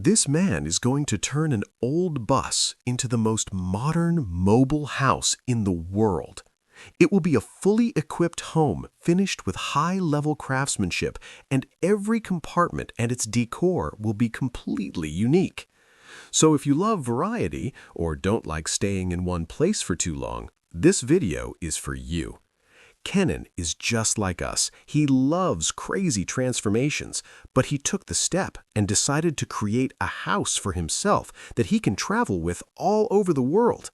This man is going to turn an old bus into the most modern mobile house in the world. It will be a fully equipped home finished with high-level craftsmanship, and every compartment and its decor will be completely unique. So if you love variety or don't like staying in one place for too long, this video is for you. Kenan is just like us. He loves crazy transformations, but he took the step and decided to create a house for himself that he can travel with all over the world.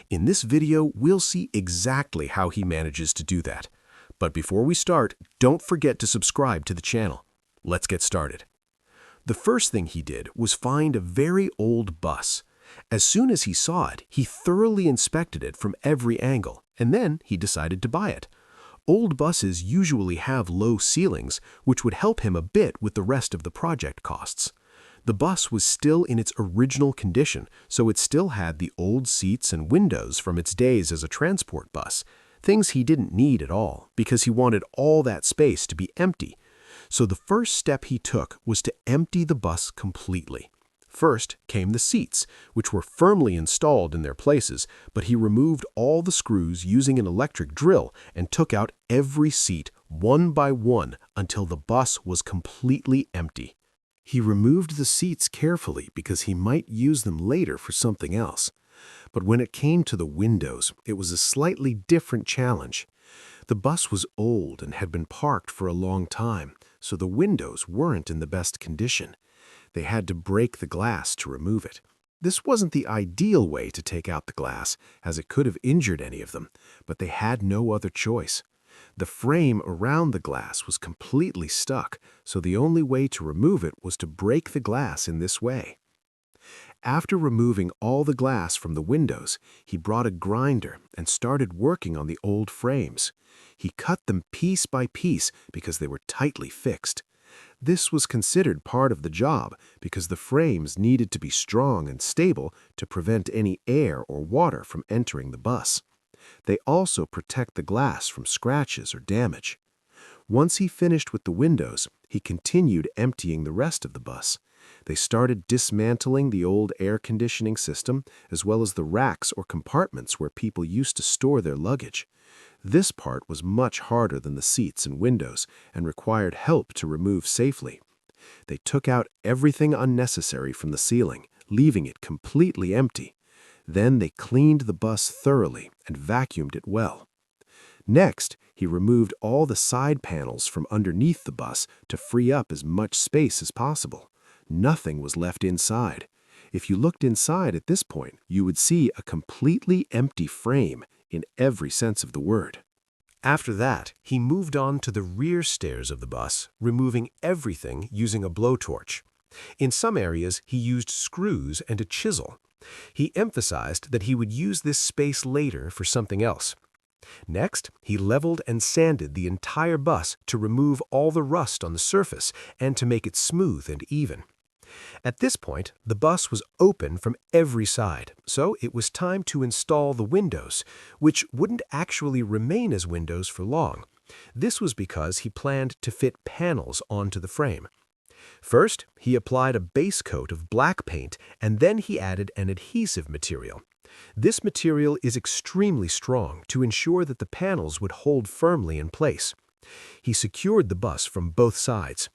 In this video, we'll see exactly how he manages to do that. But before we start, don't forget to subscribe to the channel. Let's get started. The first thing he did was find a very old bus. As soon as he saw it, he thoroughly inspected it from every angle, and then he decided to buy it. Old buses usually have low ceilings, which would help him a bit with the rest of the project costs. The bus was still in its original condition, so it still had the old seats and windows from its days as a transport bus, things he didn't need at all because he wanted all that space to be empty. So the first step he took was to empty the bus completely. First came the seats, which were firmly installed in their places, but he removed all the screws using an electric drill and took out every seat one by one until the bus was completely empty. He removed the seats carefully because he might use them later for something else. But when it came to the windows, it was a slightly different challenge. The bus was old and had been parked for a long time, so the windows weren't in the best condition. They had to break the glass to remove it. This wasn't the ideal way to take out the glass, as it could have injured any of them, but they had no other choice. The frame around the glass was completely stuck, so the only way to remove it was to break the glass in this way. After removing all the glass from the windows, he brought a grinder and started working on the old frames. He cut them piece by piece because they were tightly fixed. This was considered part of the job because the frames needed to be strong and stable to prevent any air or water from entering the bus. They also protect the glass from scratches or damage. Once he finished with the windows, he continued emptying the rest of the bus. They started dismantling the old air conditioning system as well as the racks or compartments where people used to store their luggage. This part was much harder than the seats and windows and required help to remove safely. They took out everything unnecessary from the ceiling, leaving it completely empty. Then they cleaned the bus thoroughly and vacuumed it well. Next, he removed all the side panels from underneath the bus to free up as much space as possible. Nothing was left inside. If you looked inside at this point, you would see a completely empty frame in every sense of the word. After that, he moved on to the rear stairs of the bus, removing everything using a blowtorch. In some areas, he used screws and a chisel. He emphasized that he would use this space later for something else. Next, he leveled and sanded the entire bus to remove all the rust on the surface and to make it smooth and even. At this point, the bus was open from every side, so it was time to install the windows, which wouldn't actually remain as windows for long. This was because he planned to fit panels onto the frame. First, he applied a base coat of black paint, and then he added an adhesive material. This material is extremely strong to ensure that the panels would hold firmly in place. He secured the bus from both sides.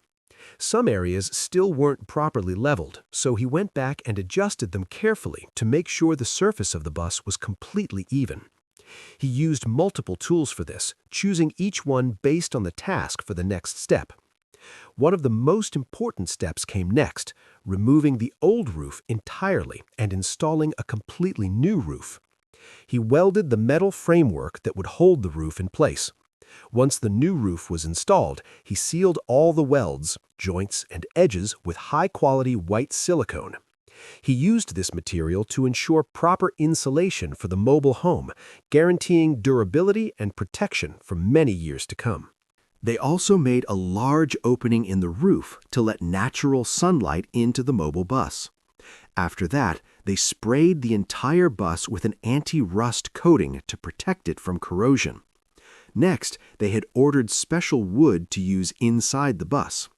Some areas still weren't properly leveled, so he went back and adjusted them carefully to make sure the surface of the bus was completely even. He used multiple tools for this, choosing each one based on the task for the next step. One of the most important steps came next, removing the old roof entirely and installing a completely new roof. He welded the metal framework that would hold the roof in place. Once the new roof was installed, he sealed all the welds, joints, and edges with high-quality white silicone. He used this material to ensure proper insulation for the mobile home, guaranteeing durability and protection for many years to come. They also made a large opening in the roof to let natural sunlight into the mobile bus. After that, they sprayed the entire bus with an anti-rust coating to protect it from corrosion. Next, they had ordered special wood to use inside the bus.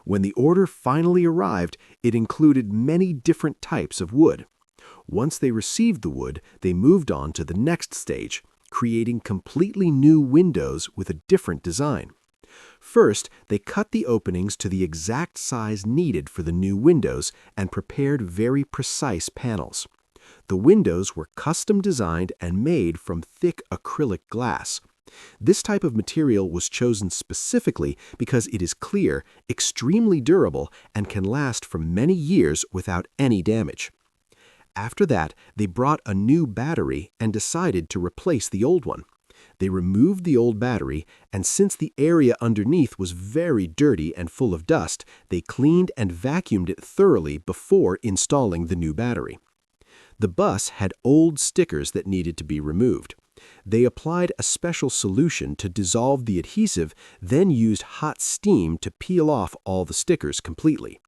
When the order finally arrived, it included many different types of wood. Once they received the wood, they moved on to the next stage, creating completely new windows with a different design. First, they cut the openings to the exact size needed for the new windows and prepared very precise panels. The windows were custom designed and made from thick acrylic glass. This type of material was chosen specifically because it is clear, extremely durable, and can last for many years without any damage. After that, they brought a new battery and decided to replace the old one. They removed the old battery, and since the area underneath was very dirty and full of dust, they cleaned and vacuumed it thoroughly before installing the new battery. The bus had old stickers that needed to be removed. They applied a special solution to dissolve the adhesive, then used hot steam to peel off all the stickers completely.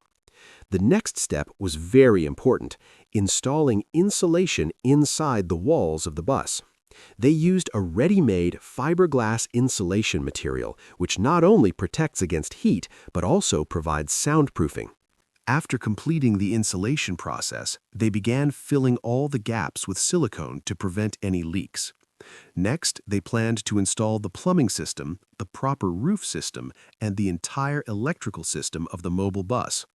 The next step was very important, installing insulation inside the walls of the bus. They used a ready-made fiberglass insulation material, which not only protects against heat, but also provides soundproofing. After completing the insulation process, they began filling all the gaps with silicone to prevent any leaks. Next, they planned to install the plumbing system, the proper roof system, and the entire electrical system of the mobile bus.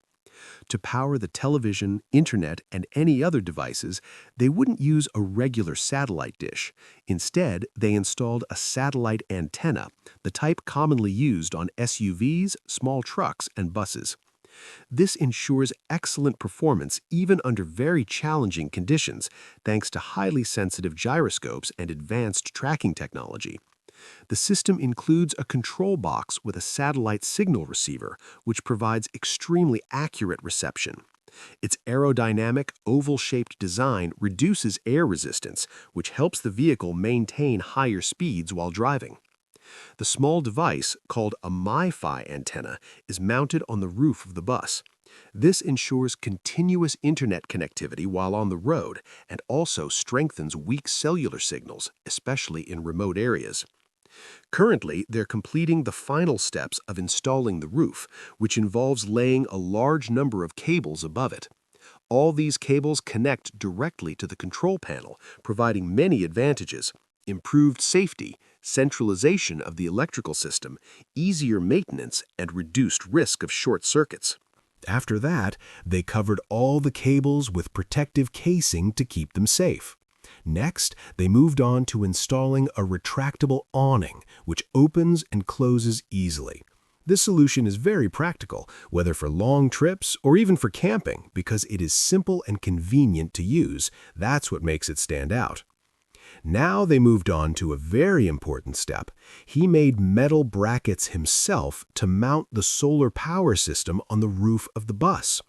To power the television, internet, and any other devices, they wouldn't use a regular satellite dish. Instead, they installed a satellite antenna, the type commonly used on SUVs, small trucks, and buses. This ensures excellent performance even under very challenging conditions, thanks to highly sensitive gyroscopes and advanced tracking technology. The system includes a control box with a satellite signal receiver, which provides extremely accurate reception. Its aerodynamic, oval-shaped design reduces air resistance, which helps the vehicle maintain higher speeds while driving. The small device, called a MiFi antenna, is mounted on the roof of the bus. This ensures continuous internet connectivity while on the road and also strengthens weak cellular signals, especially in remote areas. Currently, they're completing the final steps of installing the roof, which involves laying a large number of cables above it. All these cables connect directly to the control panel, providing many advantages: improved safety, centralization of the electrical system, easier maintenance, and reduced risk of short circuits. After that, they covered all the cables with protective casing to keep them safe. Next, they moved on to installing a retractable awning, which opens and closes easily. This solution is very practical, whether for long trips or even for camping, because it is simple and convenient to use. That's what makes it stand out. Now they moved on to a very important step. He made metal brackets himself to mount the solar power system on the roof of the bus.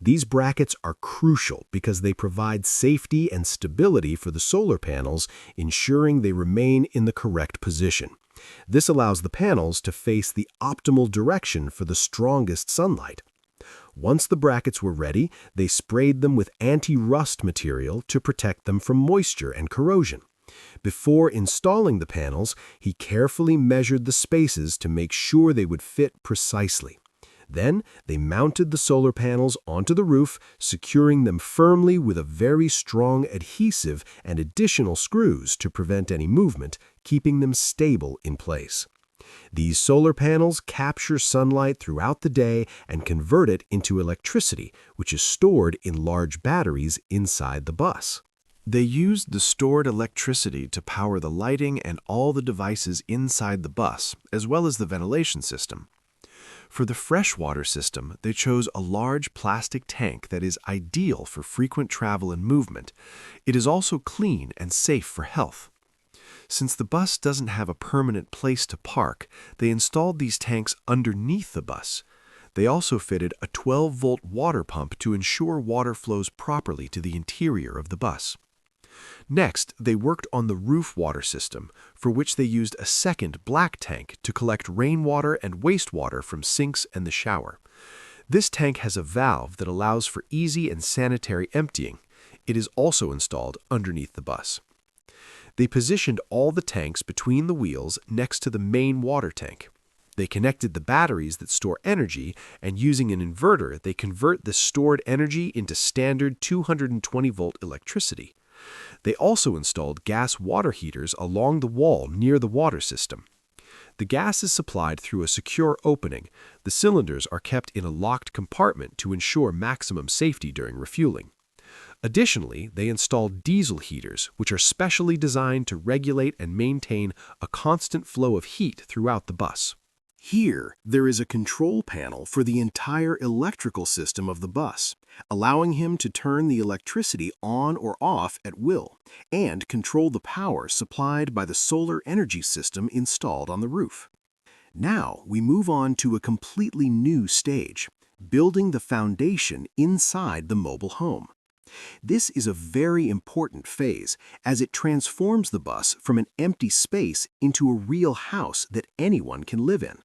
These brackets are crucial because they provide safety and stability for the solar panels, ensuring they remain in the correct position. This allows the panels to face the optimal direction for the strongest sunlight. Once the brackets were ready, they sprayed them with anti-rust material to protect them from moisture and corrosion. Before installing the panels, he carefully measured the spaces to make sure they would fit precisely. Then, they mounted the solar panels onto the roof, securing them firmly with a very strong adhesive and additional screws to prevent any movement, keeping them stable in place. These solar panels capture sunlight throughout the day and convert it into electricity, which is stored in large batteries inside the bus. They used the stored electricity to power the lighting and all the devices inside the bus, as well as the ventilation system. For the freshwater system, they chose a large plastic tank that is ideal for frequent travel and movement. It is also clean and safe for health. Since the bus doesn't have a permanent place to park, they installed these tanks underneath the bus. They also fitted a 12-volt water pump to ensure water flows properly to the interior of the bus. Next, they worked on the roof water system, for which they used a second black tank to collect rainwater and wastewater from sinks and the shower. This tank has a valve that allows for easy and sanitary emptying. It is also installed underneath the bus. They positioned all the tanks between the wheels next to the main water tank. They connected the batteries that store energy, and using an inverter, they convert the stored energy into standard 220-volt electricity. They also installed gas water heaters along the wall near the water system. The gas is supplied through a secure opening. The cylinders are kept in a locked compartment to ensure maximum safety during refueling. Additionally, they installed diesel heaters, which are specially designed to regulate and maintain a constant flow of heat throughout the bus. Here, there is a control panel for the entire electrical system of the bus, allowing him to turn the electricity on or off at will and control the power supplied by the solar energy system installed on the roof. Now, we move on to a completely new stage, building the foundation inside the mobile home. This is a very important phase as it transforms the bus from an empty space into a real house that anyone can live in.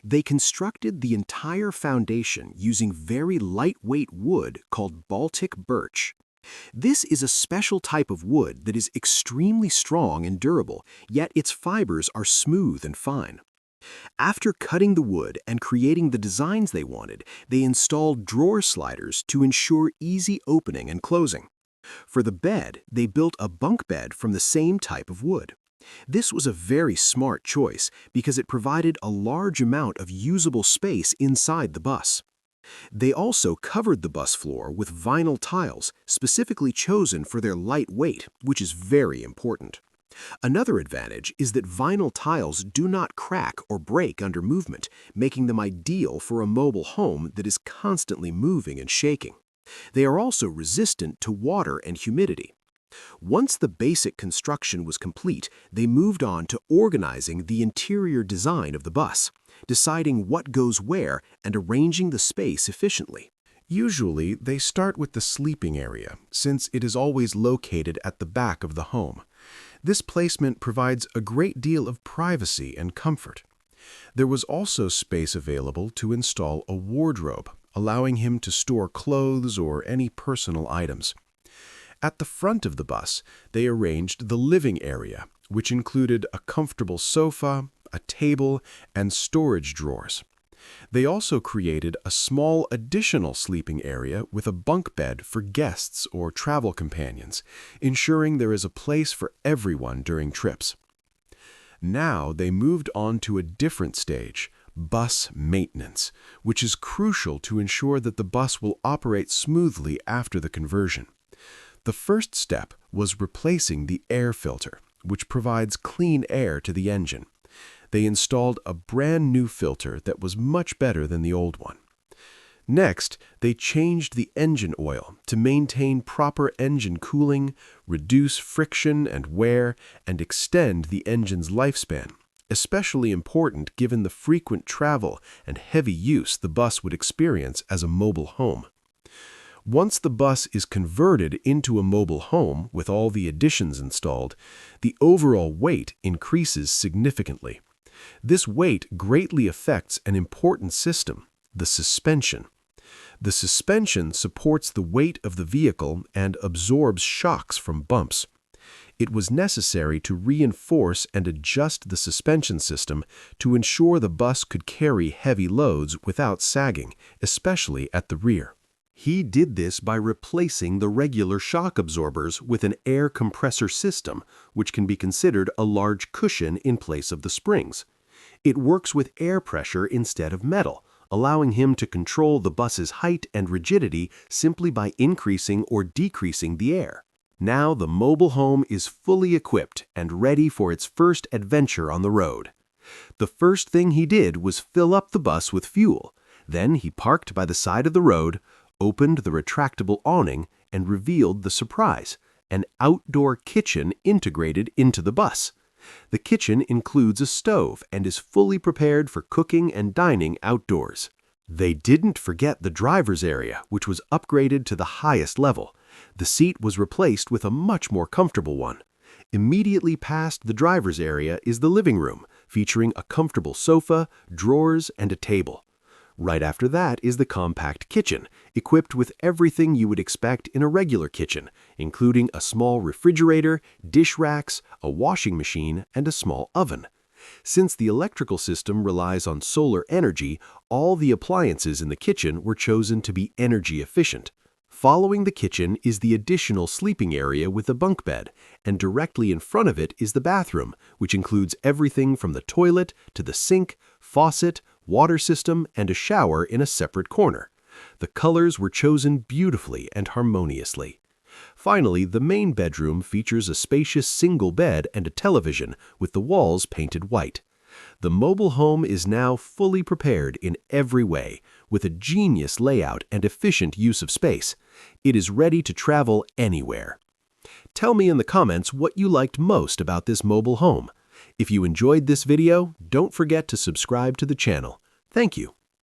They constructed the entire foundation using very lightweight wood called Baltic birch. This is a special type of wood that is extremely strong and durable, yet its fibers are smooth and fine. After cutting the wood and creating the designs they wanted, they installed drawer sliders to ensure easy opening and closing. For the bed, they built a bunk bed from the same type of wood. This was a very smart choice because it provided a large amount of usable space inside the bus. They also covered the bus floor with vinyl tiles, specifically chosen for their light weight, which is very important. Another advantage is that vinyl tiles do not crack or break under movement, making them ideal for a mobile home that is constantly moving and shaking. They are also resistant to water and humidity. Once the basic construction was complete, they moved on to organizing the interior design of the bus, deciding what goes where and arranging the space efficiently. Usually, they start with the sleeping area, since it is always located at the back of the home. This placement provides a great deal of privacy and comfort. There was also space available to install a wardrobe, allowing him to store clothes or any personal items. At the front of the bus, they arranged the living area, which included a comfortable sofa, a table, and storage drawers. They also created a small additional sleeping area with a bunk bed for guests or travel companions, ensuring there is a place for everyone during trips. Now they moved on to a different stage, bus maintenance, which is crucial to ensure that the bus will operate smoothly after the conversion. The first step was replacing the air filter, which provides clean air to the engine. They installed a brand new filter that was much better than the old one. Next, they changed the engine oil to maintain proper engine cooling, reduce friction and wear, and extend the engine's lifespan, especially important given the frequent travel and heavy use the bus would experience as a mobile home. Once the bus is converted into a mobile home with all the additions installed, the overall weight increases significantly. This weight greatly affects an important system, the suspension. The suspension supports the weight of the vehicle and absorbs shocks from bumps. It was necessary to reinforce and adjust the suspension system to ensure the bus could carry heavy loads without sagging, especially at the rear. He did this by replacing the regular shock absorbers with an air compressor system, which can be considered a large cushion in place of the springs. It works with air pressure instead of metal, allowing him to control the bus's height and rigidity simply by increasing or decreasing the air. Now the mobile home is fully equipped and ready for its first adventure on the road. The first thing he did was fill up the bus with fuel. Then he parked by the side of the road, opened the retractable awning, and revealed the surprise, an outdoor kitchen integrated into the bus. The kitchen includes a stove and is fully prepared for cooking and dining outdoors. They didn't forget the driver's area, which was upgraded to the highest level. The seat was replaced with a much more comfortable one. Immediately past the driver's area is the living room, featuring a comfortable sofa, drawers, and a table. Right after that is the compact kitchen, equipped with everything you would expect in a regular kitchen, including a small refrigerator, dish racks, a washing machine, and a small oven. Since the electrical system relies on solar energy, all the appliances in the kitchen were chosen to be energy efficient. Following the kitchen is the additional sleeping area with a bunk bed, and directly in front of it is the bathroom, which includes everything from the toilet to the sink, faucet, water system, and a shower in a separate corner. The colors were chosen beautifully and harmoniously. Finally, the main bedroom features a spacious single bed and a television with the walls painted white. The mobile home is now fully prepared in every way, with a genius layout and efficient use of space. It is ready to travel anywhere. Tell me in the comments what you liked most about this mobile home. If you enjoyed this video, don't forget to subscribe to the channel. Thank you.